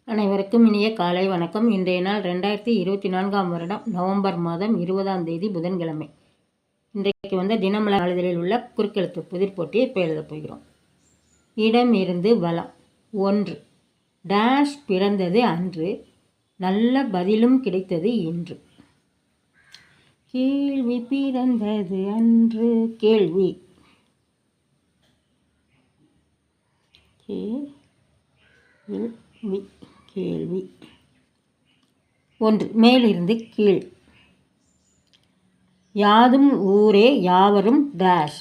அனைவருக்கும் இனிய காலை வணக்கம். இன்றைய நாள் 2024ஆம் வருடம் நவம்பர் மாதம் 20ஆம் தேதி புதன்கிழமை. இன்றைக்கு தினமலர் நாளிதழில் உள்ள குறுக்கெழுத்து புதிர் போட்டியை இப்போ எழுதப் போகிறோம். இடம் இருந்து வளம். 1. டேஷ் பிறந்தது அன்று, நல்ல பதிலும் கிடைத்தது இன்று. கேள்வி பிறந்தது அன்று. கேள்வி கேள்வி. 1. மேலிருந்து கீழ். யாதும் ஊரே யாவரும் டேஷ்.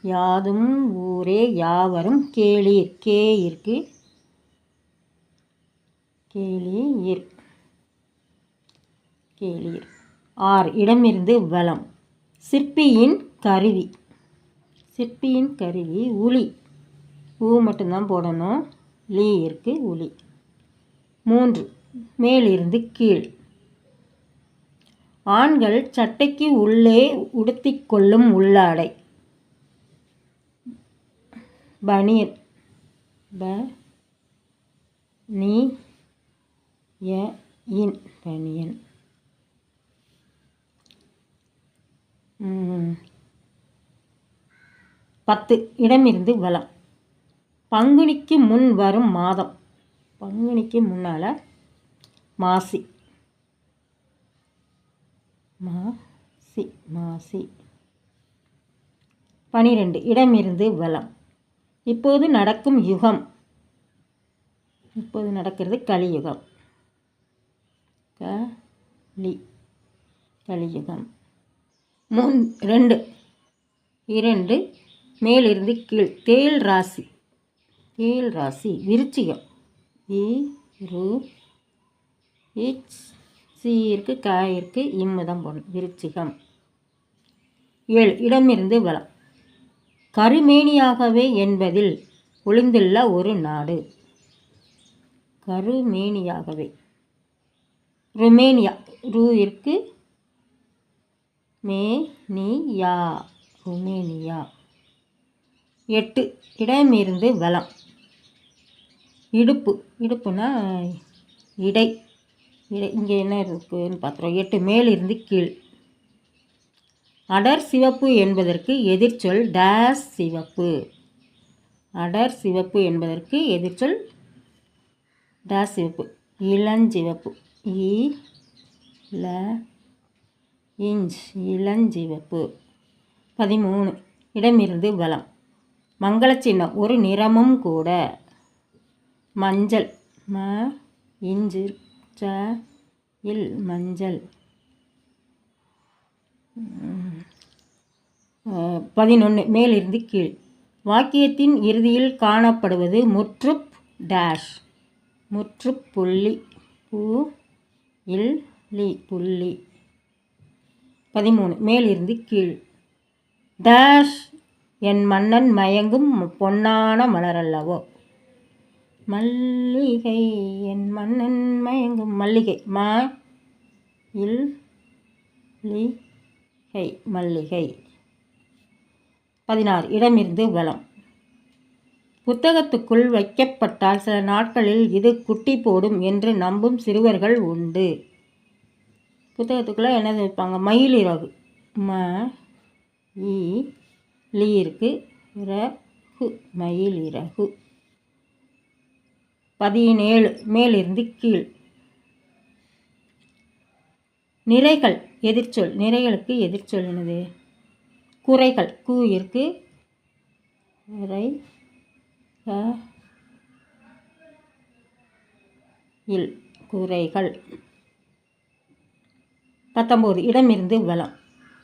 யாதும் ஊரே யாவரும் கேளீர். கேயிற்கு கேளீர். கேளீர். 6. இடமிருந்து வலம். சிற்பியின் கருவி. சிற்பியின் கருவி உளி. ஊ மட்டும்தான் போடணும். லீயிற்கு உளி. 3. மேலிருந்து கீழ். ஆண்கள் சட்டைக்கு உள்ளே உடுத்திக்கொள்ளும் உள்ளாடை. பனியன். பனியன். 10. இடமிருந்து வலம். பங்குனிக்கு முன் வரும் மாதம். பங்குனிக்கு முன்னால் மாசி. மாசி. 12. இடமிருந்து வலம். இப்போது நடக்கும் யுகம். இப்போது நடக்கிறது கலியுகம். கலியுகம். 2. மேலிருந்து கீழ். தேள் ராசி. தேள் ராசி விருச்சிகம். சீருக்கு காயிற்கு இம்முதான் போடணும். விருச்சிகம். 7. இடமிருந்து வலம். கருமேனியாகவே என்பதில் ஒளிந்துள்ள ஒரு நாடு. கருமேனியாகவே. ருமேனியா. ரூயிற்கு மேனியா. ருமேனியா. 8. இடமிருந்து வலம். இடுப்பு. இடுப்புனா இடை. இங்கே என்ன இருக்குன்னு பார்த்துறோம். 8. மேலிருந்து கீழ். அடர் சிவப்பு என்பதற்கு எதிர்ச்சொல் டேஸ் சிவப்பு. அடர் சிவப்பு என்பதற்கு எதிர்ச்சொல் டேஸ் சிவப்பு. இளஞ்சிவப்பு. இளஞ்சிவப்பு. 13. இடமிருந்து வலம். மங்கள சின்னம் ஒரு நிறமும் கூட. மஞ்சள். மஞ்சள். 11. மேலிருந்து கீழ். வாக்கியத்தின் இறுதியில் காணப்படுவது முற்றுப் டேஷ். முற்றுப் புள்ளி. புள்ளி. 13. மேலிருந்து கீழ். டேஷ் என் மன்னன் மயங்கும் பொன்னான மலரல்லவோ. மல்லிகை. என் மன்னன் மயங்கும் மல்லிகை. மல்லிகை. 16. இடமிருந்து வலம். புத்தகத்துக்குள் வைக்கப்பட்டால் சில நாட்களில் இது குட்டி போடும் என்று நம்பும் சிறுவர்கள் உண்டு. புத்தகத்துக்குள்ளே என்னது வைப்பாங்க? மயிலிறகு. லீயிற்கு ரகு. மயிலிறகு. 17. மேலிருந்து கீழ். நிறைகள் எதிர்ச்சொல். நிறைகளுக்கு எதிர்ச்சொல் என்னது? குறைகள். கூயிற்கு குறைகள். 19. இடமிருந்து வலம்.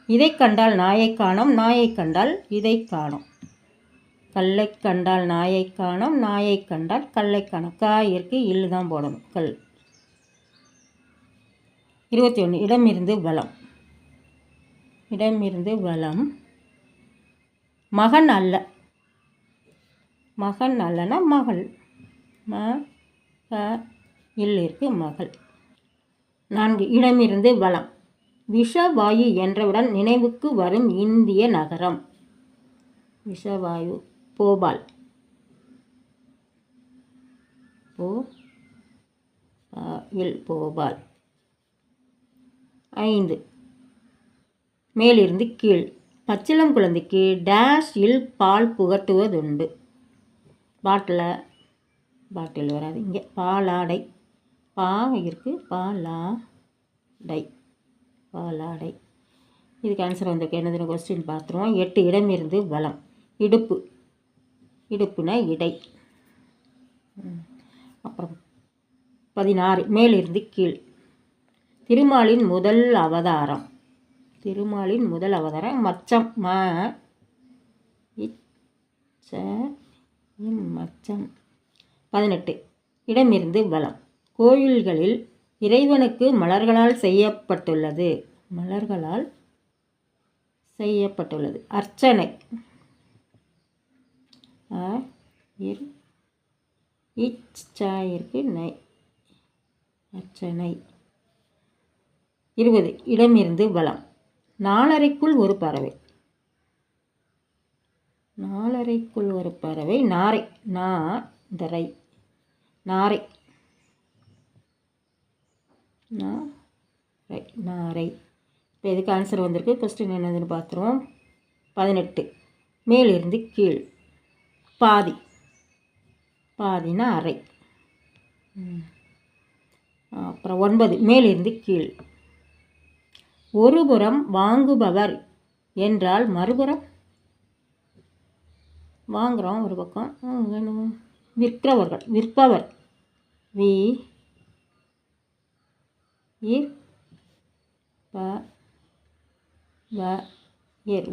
இதை கண்டால் நாயை காணோம், நாயை கண்டால் இதை காணோம். கல்லை கண்டால் நாயை காணோம், நாயை கண்டால் கல்லை காணோம். காயிற்கு இல்லு தான் போடணும். கல். 21. இடமிருந்து வலம். இடமிருந்து வலம். மகன் அல்ல. மகன் அல்லனா மகள். இல்லிற்கு மகள். 4. இடமிருந்து வலம். விஷவாயு என்றவுடன் நினைவுக்கு வரும் இந்திய நகரம். விஷவாயு. போபால். இல் போபால். 5 மேலிருந்து கீழ். பச்சிளம் குழந்தைக்கு டேஷ் இல் பால் புகட்டுவதுண்டு. பாட்டில் வராது இங்கே. பாலாடை. பா இருக்குது, பாலாடை. பாலாடை. இதுக்கு ஆன்சர் வந்திருக்கு. என்னதுன்னு கொஸ்டின் பார்த்துருவோம். 8 இடமிருந்து வலம். இடுப்புனா இடை. அப்புறம் 16 மேலிருந்து கீழ். திருமாலின் முதல் அவதாரம். மச்சம். மச்சம். 18 இடமிருந்து வலம். கோயில்களில் இறைவனுக்கு மலர்களால் செய்யப்பட்டுள்ளது. அர்ச்சனை. நை. அர்ச்சனை. 20 இடமிருந்து வலம். நாலரைக்குள் ஒரு பறவை. நாரை. நாரை. இப்போ இதுக்கு ஆன்சர் வந்திருக்கு. கொஸ்டின் என்னதுன்னு பார்த்துருவோம். 18 மேலிருந்து கீழ். பாதினா அரை. அப்புறம் 9 மேலிருந்து கீழ். ஒருபுறம் வாங்குபவர் என்றால் மறுபுறம் வாங்குகிறோம். ஒரு பக்கம் விற்பவர்.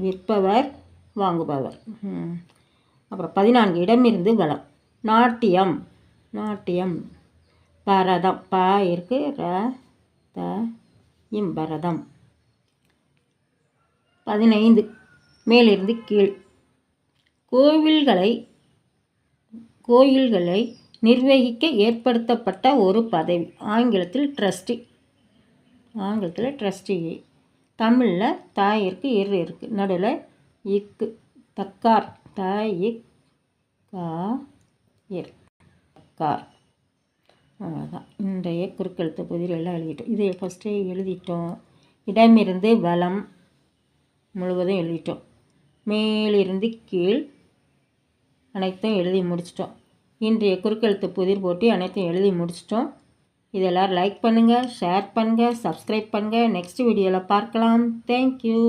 விற்பவர், வாங்குபவர். அப்புறம் 14 இடமிருந்து வலம். நாட்டியம். பரதம். இருக்கு பரதம். 15 மேலிருந்து கீழ். கோயில்களை நிர்வகிக்க ஏற்படுத்தப்பட்ட ஒரு பதவி. ஆங்கிலத்தில் ட்ரஸ்டி. தமிழில் தாய் இருக்கு, இரு இருக்கு, நடுவில் இக்கு. தக்கார். தக்கார். அவ்வளோதான். இன்றைய குறுக்கெழுத்து புதிர் எல்லாம் எழுதிட்டோம். இதை ஃபஸ்ட்டே எழுதிட்டோம். இடமிருந்து வலம் முழுவதும் எழுதிட்டோம். மேலிருந்து கீழ் அனைத்தும் எழுதி முடிச்சிட்டோம். இன்றைய குறுக்கெழுத்து புதிர் போட்டி அனைத்தும் எழுதி முடிச்சிட்டோம். இது எல்லோரும் லைக் பண்ணுங்கள், ஷேர் பண்ணுங்கள், சப்ஸ்கிரைப் பண்ணுங்கள். நெக்ஸ்ட் வீடியோவில் பார்க்கலாம். தேங்க்யூ.